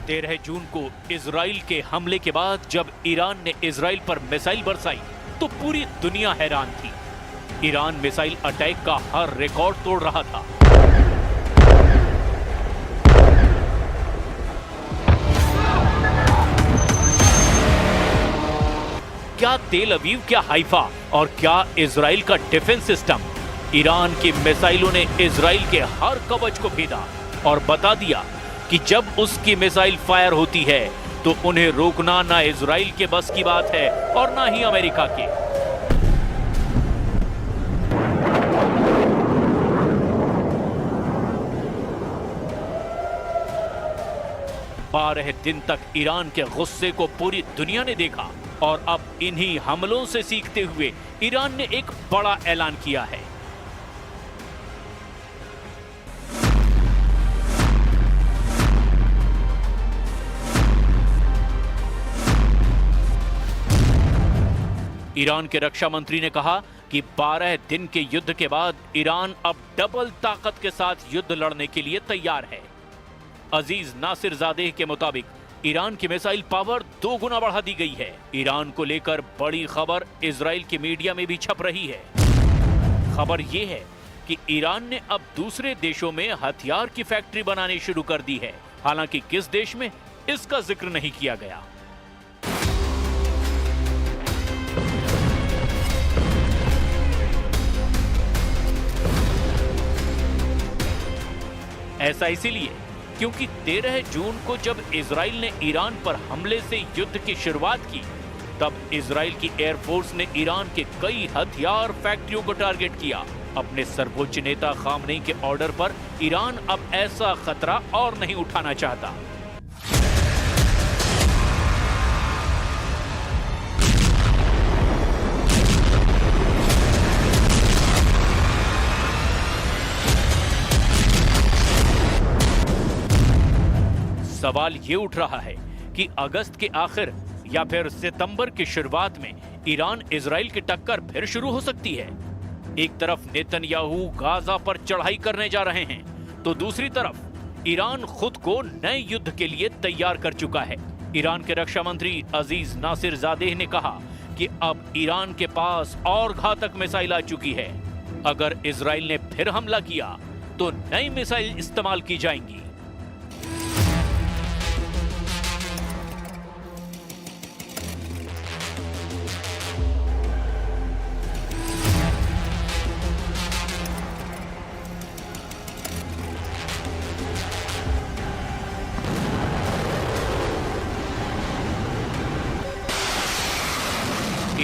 13 जून को इजराइल के हमले के बाद जब ईरान ने इजराइल पर मिसाइल बरसाई तो पूरी दुनिया हैरान थी। ईरान मिसाइल अटैक का हर रिकॉर्ड तोड़ रहा था। क्या तेल अवीव, क्या हाइफा और क्या इजराइल का डिफेंस सिस्टम, ईरान की मिसाइलों ने इजराइल के हर कवच को भेदा और बता दिया कि जब उसकी मिसाइल फायर होती है तो उन्हें रोकना ना इजराइल के बस की बात है और ना ही अमेरिका के। बारह दिन तक ईरान के गुस्से को पूरी दुनिया ने देखा और अब इन्हीं हमलों से सीखते हुए ईरान ने एक बड़ा ऐलान किया है। ईरान के रक्षा मंत्री ने कहा कि 12 दिन के युद्ध के बाद ईरान अब डबल ताकत के साथ युद्ध लड़ने के लिए तैयार है। अजीज नासिरजादेह के मुताबिक ईरान की मिसाइल पावर 2 गुना बढ़ा दी गई है। ईरान को लेकर बड़ी खबर इजराइल की मीडिया में भी छप रही है। खबर यह है कि ईरान ने अब दूसरे देशों में हथियार की फैक्ट्री बनानी शुरू कर दी है। हालांकि किस देश में, इसका जिक्र नहीं किया गया। ऐसा इसीलिए क्योंकि 13 जून को जब इजराइल ने ईरान पर हमले से युद्ध की शुरुआत की, तब इजराइल की एयरफोर्स ने ईरान के कई हथियार फैक्ट्रियों को टारगेट किया। अपने सर्वोच्च नेता खामनेई के ऑर्डर पर ईरान अब ऐसा खतरा और नहीं उठाना चाहता। सवाल ये उठ रहा है कि अगस्त के आखिर या फिर सितंबर की शुरुआत में ईरान इजराइल की टक्कर फिर शुरू हो सकती है। एक तरफ नेतन्याहू गाजा पर चढ़ाई करने जा रहे हैं तो दूसरी तरफ ईरान खुद को नए युद्ध के लिए तैयार कर चुका है। ईरान के रक्षा मंत्री अजीज नासिरजादेह ने कहा कि अब ईरान के पास और घातक मिसाइल आ चुकी है। अगर इजराइल ने फिर हमला किया तो नई मिसाइल इस्तेमाल की जाएंगी।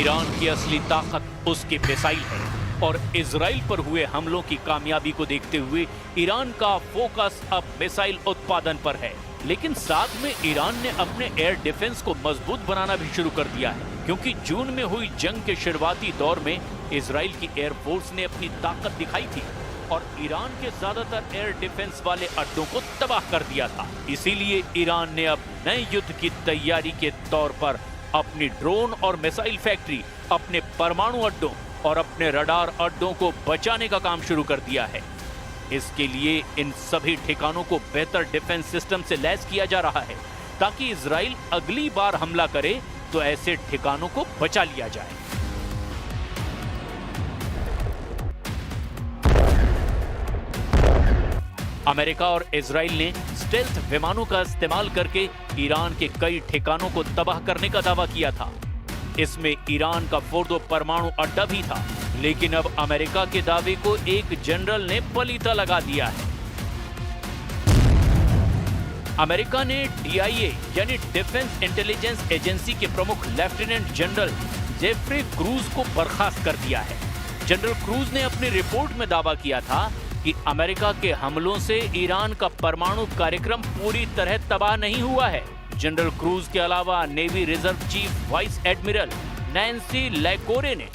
ईरान की असली ताकत उसकी मिसाइल है और इजराइल पर हुए हमलों की कामयाबी को देखते हुए ईरान का फोकस अब मिसाइल उत्पादन पर है। लेकिन साथ में ईरान ने अपने एयर डिफेंस को मजबूत बनाना भी शुरू कर दिया है, क्योंकि जून में हुई जंग के शुरुआती दौर में इजराइल की एयरफोर्स ने अपनी ताकत दिखाई थी और ईरान के ज्यादातर एयर डिफेंस वाले अड्डों को तबाह कर दिया था। इसीलिए ईरान ने अब नए युद्ध की तैयारी के तौर पर अपनी ड्रोन और मिसाइल फैक्ट्री, अपने परमाणु अड्डों और अपने रडार अड्डों को बचाने का काम शुरू कर दिया है। इसके लिए इन सभी ठिकानों को बेहतर डिफेंस सिस्टम से लैस किया जा रहा है ताकि इजराइल अगली बार हमला करे तो ऐसे ठिकानों को बचा लिया जाए। अमेरिका और इजराइल ने स्टेल्थ विमानों का इस्तेमाल करके ईरान के कई ठिकानों को तबाह करने का दावा किया था। इसमें ईरान का फोर्दो परमाणु अड्डा भी था, लेकिन अब अमेरिका के दावे को एक जनरल ने पलीता लगा दिया है। अमेरिका ने डीआईए यानी डिफेंस इंटेलिजेंस एजेंसी के प्रमुख लेफ्टिनेंट जनरल जेफ्रे क्रूज को बर्खास्त कर दिया है। जनरल क्रूज ने अपनी रिपोर्ट में दावा किया था कि अमेरिका के हमलों से ईरान का परमाणु कार्यक्रम पूरी तरह तबाह नहीं हुआ है। जनरल क्रूज के अलावा navy reserve chief vice admiral Nancy Lacore ने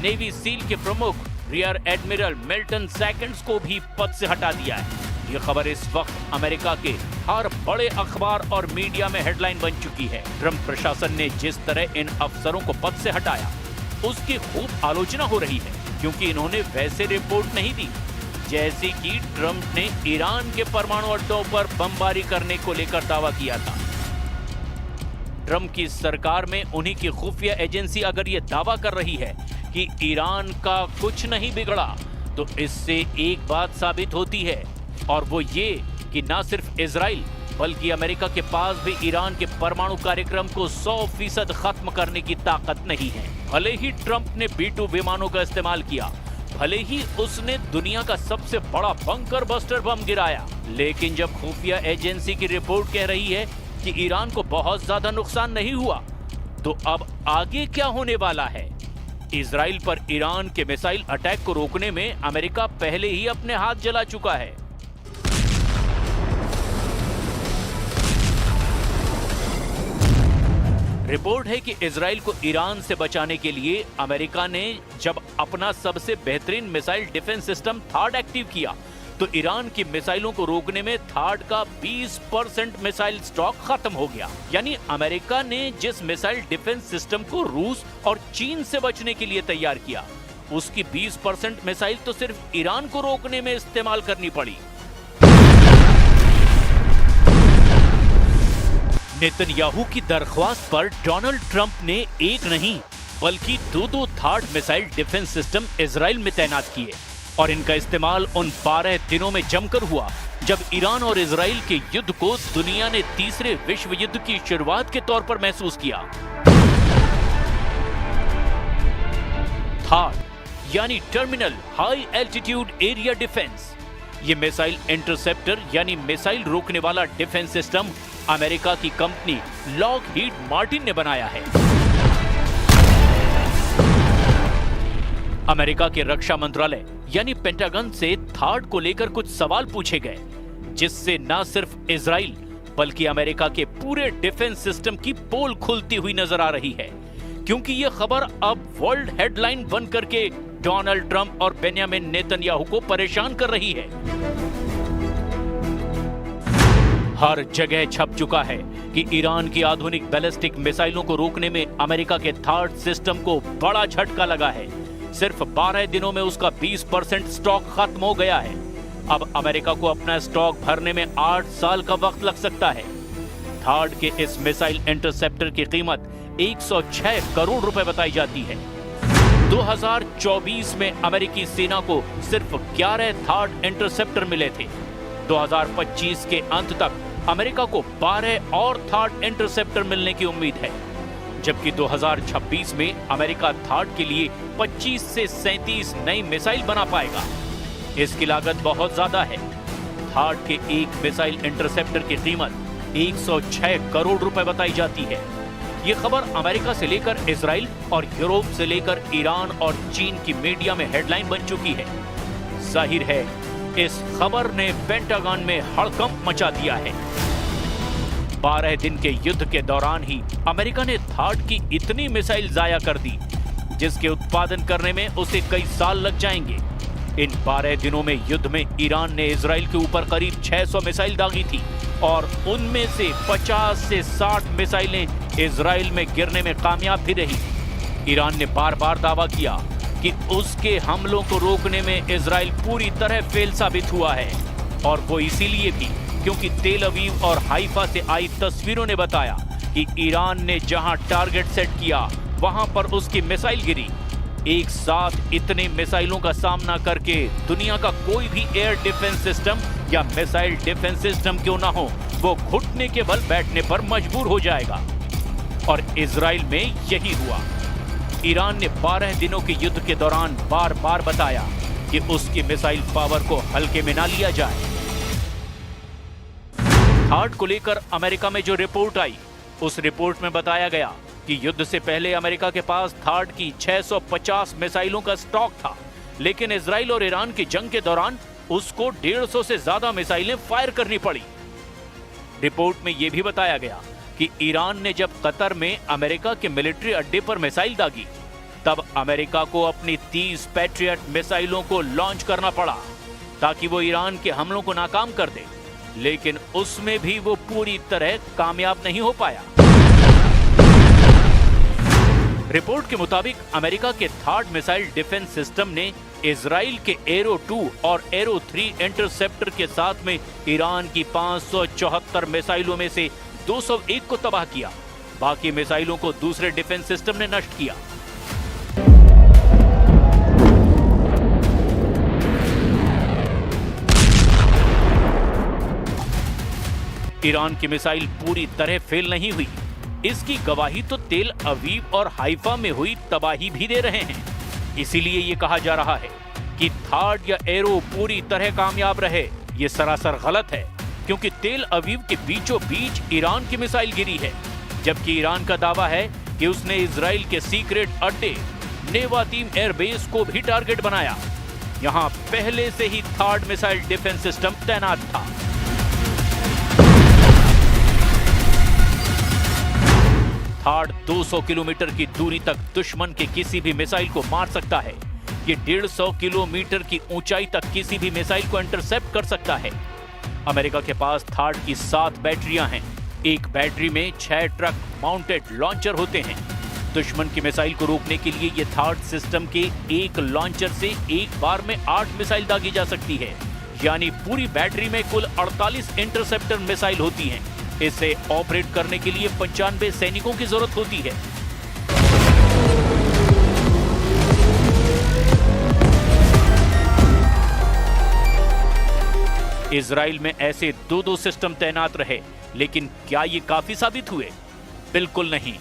नेवी सील के प्रमुख रियर एडमिरल मिल्टन सेकंड्स को भी पद से हटा दिया है। ये खबर इस वक्त अमेरिका के हर बड़े अखबार और मीडिया में हेडलाइन बन चुकी है। ट्रंप प्रशासन ने जिस तरह इन अफसरों को पद से हटाया, उसकी खूब आलोचना हो रही है, क्योंकि इन्होंने वैसे रिपोर्ट नहीं दी जैसे कि ट्रंप ने ईरान के परमाणु अड्डों पर बमबारी करने को लेकर दावा किया था। ट्रंप की सरकार में उन्हीं की खुफिया एजेंसी अगर ये दावा कर रही है कि ईरान का कुछ नहीं बिगड़ा, तो इससे एक बात साबित होती है, और वो ये कि ना सिर्फ इजराइल बल्कि अमेरिका के पास भी ईरान के परमाणु कार्यक्रम को 100% खत्म करने की ताकत नहीं है। भले ही ट्रंप ने B-2 विमानों का इस्तेमाल किया, भले ही उसने दुनिया का सबसे बड़ा बंकर बस्टर बम गिराया, लेकिन जब खुफिया एजेंसी की रिपोर्ट कह रही है कि ईरान को बहुत ज्यादा नुकसान नहीं हुआ, तो अब आगे क्या होने वाला है? इजराइल पर ईरान के मिसाइल अटैक को रोकने में अमेरिका पहले ही अपने हाथ जला चुका है। रिपोर्ट है कि इजराइल को ईरान से बचाने के लिए अमेरिका ने जब अपना सबसे बेहतरीन missile defence system third active किया, तो ईरान की मिसाइलों को रोकने में थार्ड का 20% मिसाइल स्टॉक खत्म हो गया। यानी अमेरिका ने जिस मिसाइल डिफेंस सिस्टम को रूस और चीन से बचने के लिए तैयार किया, उसकी 20% मिसाइल तो सिर्फ ईरान को रोकने में इस्तेमाल करनी पड़ी। नेतन्याहू की दरख्वास्त पर डोनाल्ड ट्रंप ने एक नहीं बल्कि दो third missile defence system Israel में तैनात किए, और इनका इस्तेमाल उन 12 दिनों में जमकर हुआ जब ईरान और इजराइल के युद्ध को दुनिया ने तीसरे विश्व युद्ध की शुरुआत के तौर पर महसूस किया। थार्ड यानी terminal high altitude area defence, ये मिसाइल इंटरसेप्टर यानी मिसाइल रोकने वाला डिफेंस सिस्टम अमेरिका की कंपनी लॉकहीड मार्टिन ने बनाया है। अमेरिका के रक्षा मंत्रालय यानी पेंटागन से थार्ड को लेकर कुछ सवाल पूछे गए, जिससे न सिर्फ इजराइल बल्कि अमेरिका के पूरे डिफेंस सिस्टम की पोल खुलती हुई नजर आ रही है, क्योंकि यह खबर अब वर्ल्ड हेडलाइन बन करके डोनाल्ड ट्रंप और बेंजामिन नेतन्याहू को परेशान कर रही है। हर जगह छप चुका है कि ईरान की आधुनिक बैलिस्टिक मिसाइलों को रोकने में अमेरिका के थार्ड सिस्टम को बड़ा झटका लगा है। सिर्फ 12 दिनों में उसका 20% स्टॉक खत्म हो गया है। अब अमेरिका को अपना स्टॉक भरने में 8 साल का वक्त लग सकता है। थार्ड के इस मिसाइल इंटरसेप्टर की कीमत 106 करोड़ रुपए बताई जाती है। 2024 में अमेरिकी सेना को सिर्फ 11 थार्ड इंटरसेप्टर मिले थे। 2025 के अंत तक अमेरिका को 12 और थार्ड इंटरसेप्टर मिलने की उम्मीद है, जबकि 2026 में अमेरिका थार्ड के लिए 25 से 37 नई मिसाइल बना पाएगा। इसकी लागत बहुत ज्यादा है। थार्ड के एक मिसाइल इंटरसेप्टर की कीमत 106 करोड़ रुपए बताई जाती है। यह खबर अमेरिका से लेकर इजराइल और यूरोप से लेकर ईरान और चीन की मीडिया में हेडलाइन बन चुकी है। जाहिर है इस खबर ने पेंटागन में हड़कंप मचा दिया है। 12 दिन के युद्ध के दौरान ही अमेरिका ने थार्ड की इतनी मिसाइल जाया कर दी, जिसके उत्पादन करने में उसे कई साल लग जाएंगे। इन 12 दिनों में युद्ध में ईरान ने इजराइल के ऊपर करीब 600 मिसाइल दागी थी, और उनमें से 50 से 60 मिसाइलें इजराइल में गिरने में कामयाब भी रही। ईरान ने बार बार दावा किया कि उसके हमलों को रोकने में इजराइल पूरी तरह फेल साबित हुआ है, और वो इसीलिए भी क्योंकि तेल अवीव और हाइफा से आई तस्वीरों ने बताया कि ईरान ने जहां टारगेट सेट किया वहां पर उसकी मिसाइल गिरी। एक साथ इतने मिसाइलों का सामना करके दुनिया का कोई भी एयर डिफेंस सिस्टम या मिसाइल डिफेंस सिस्टम क्यों ना हो, वो घुटने के बल बैठने पर मजबूर हो जाएगा। और इजराइल में यही हुआ। ईरान ने 12 दिनों के युद्ध के दौरान बार बार बताया कि उसकी मिसाइल पावर को हल्के में ना लिया जाए। थार्ड को लेकर अमेरिका में जो रिपोर्ट आई, उस रिपोर्ट में बताया गया कि युद्ध से पहले अमेरिका के पास थार्ड की 650 मिसाइलों का स्टॉक था, लेकिन इजराइल और ईरान की जंग के दौरान उसको 150 से ज्यादा मिसाइलें फायर करनी पड़ी। रिपोर्ट में यह भी बताया गया कि ईरान ने जब कतर में अमेरिका के मिलिट्री अड्डे पर मिसाइल दागी, तब अमेरिका को अपनी 30 पैट्रियट मिसाइलों को लॉन्च करना पड़ा ताकि वो ईरान के हमलों को नाकाम कर दे, लेकिन उसमें भी वो पूरी तरह कामयाब नहीं हो पाया। रिपोर्ट के मुताबिक अमेरिका के थार्ड मिसाइल डिफेंस सिस्टम ने इजराइल के एरो 2 और एरो 3 इंटरसेप्टर के साथ में ईरान की 574 मिसाइलों में से 201 को तबाह किया। बाकी मिसाइलों को दूसरे डिफेंस सिस्टम ने नष्ट किया। ईरान की मिसाइल पूरी तरह फेल नहीं हुई, इसकी गवाही तो तेल अवीव और हाइफा में हुई तबाही भी दे रहे हैं। इसीलिए ये कहा जा रहा है कि थार्ड या एरो पूरी तरह कामयाब रहे। ये सरासर गलत है, क्योंकि तेल अवीव के बीचों बीच ईरान की मिसाइल गिरी है, जबकि ईरान का दावा है कि उसने इजराइल के सीक्रेट अड्डे नेवातीम एयरबेस को भी टारगेट बनाया। यहां पहले से ही थर्ड मिसाइल डिफेंस सिस्टम तैनात था। थार्ड 200 किलोमीटर की दूरी तक दुश्मन के किसी भी मिसाइल को मार सकता है। ये 150 किलोमीटर की ऊंचाई तक किसी भी मिसाइल को इंटरसेप्ट कर सकता है। अमेरिका के पास थार्ड की 7 बैटरियां हैं। एक बैटरी में 6 ट्रक माउंटेड लॉन्चर होते हैं। दुश्मन की मिसाइल को रोकने के लिए ये थर्ड सिस्टम के एक लॉन्चर से एक बार में 8 मिसाइल दागी जा सकती है, यानी पूरी बैटरी में कुल 48 इंटरसेप्टर मिसाइल होती हैं। इसे ऑपरेट करने के लिए 95 सैनिकों की जरूरत होती है। इजराइल में ऐसे 2-2 सिस्टम तैनात रहे, लेकिन क्या ये काफी साबित हुए? बिल्कुल नहीं।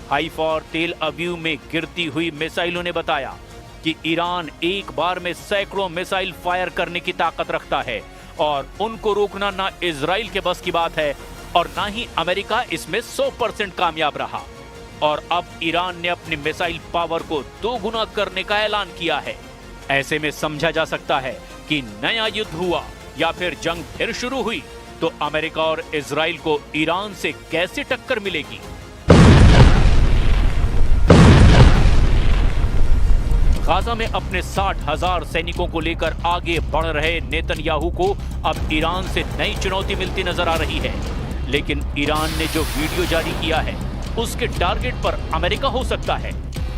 हाइफा और तेल अवीव में गिरती हुई मिसाइलों ने बताया कि ईरान एक बार में सैकड़ों मिसाइल फायर करने की ताकत रखता है और उनको रोकना ना इजराइल के बस की बात है और ना ही अमेरिका इसमें 100% कामयाब रहा। और अब ईरान ने अपनी मिसाइल पावर को 2 गुना करने का ऐलान किया है। ऐसे में समझा जा सकता है कि नया युद्ध हुआ या फिर जंग फिर शुरू हुई तो अमेरिका और इजराइल को ईरान से कैसे टक्कर मिलेगी। गाजा में अपने 60,000 सैनिकों को लेकर आगे बढ़ रहे नेतन्याहू को अब ईरान से नई चुनौती मिलती नजर आ रही है। लेकिन ईरान ने जो वीडियो जारी किया है उसके टारगेट पर अमेरिका हो सकता है।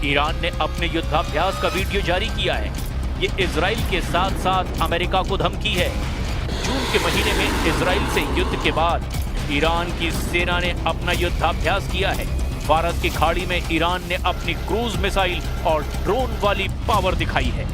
ईरान ने अपने युद्धाभ्यास का वीडियो जारी किया है। ये इजराइल के साथ साथ अमेरिका को धमकी है। जून के महीने में इजराइल से युद्ध के बाद ईरान की सेना ने अपना युद्धाभ्यास किया है। फारस की खाड़ी में ईरान ने अपनी क्रूज मिसाइल और ड्रोन वाली पावर दिखाई है।